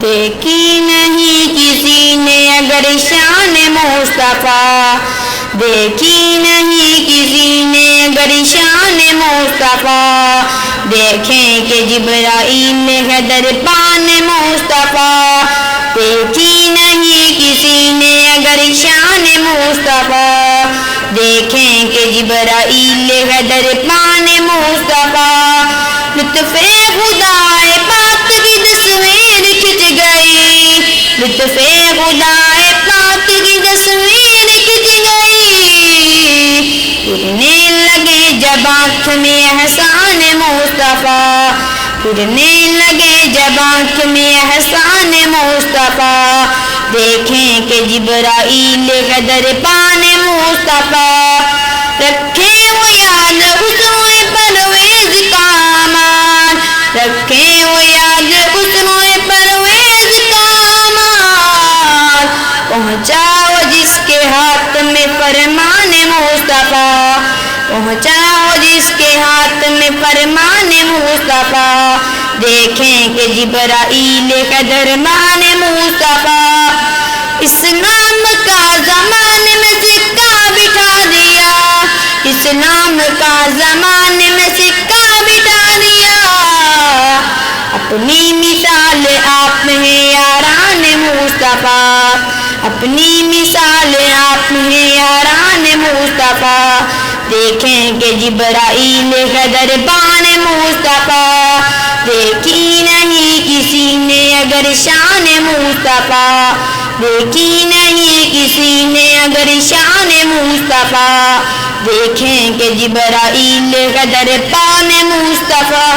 دیکھی نہیں کسی نے اگر شان مصطفیٰ، دیکھی نہیں کسی نے اگر شان مصطفیٰ، دیکھیں کہ جبرائیل ہے دربان مصطفیٰ، دیکھی نہیں کسی نے اگر شان مصطفیٰ، دیکھیں کہ جبرائیل ہے دربان مصطفیٰ، لطف خدا پاک کی تصویر کھنچ گئی، لطف خدا پاک کی تصویر کھنچ گئی، پھرنے لگے جب آنکھ میں احسان مصطفیٰ، پھرنے لگے جب آنکھ میں احسان مصطفیٰ، دیکھیں کہ جبرائیل ہے دربان مصطفیٰ، رکھے ہو یاد حسن پرویز کا امان، رکھے ہو یاد حسن پرویز کا امان، پہنچاؤ جس کے ہاتھ میں فرمان مصطفیٰ، پہنچاؤ جس کے ہاتھ میں فرمان مصطفیٰ، دیکھیں کہ جبرائیل ہے دربان مصطفیٰ، اسلام کا زمانے میں سکہ بٹھا دیا، اسلام کا زمانے میں سکہ بٹھا دیا، اپنی مثال آپ ہیں یاران مصطفیٰ، اپنی مثال آپ ہیں یاران مصطفیٰ، دیکھیں کہ جبرائیل ہے دربان مصطفیٰ، دیکھی نہیں کسی نے اگر شان مصطفیٰ، دیکھی نہیں کسی نے اگر شان مصطفیٰ، دیکھیں کہ جبرائیل ہے دربان مصطفیٰ۔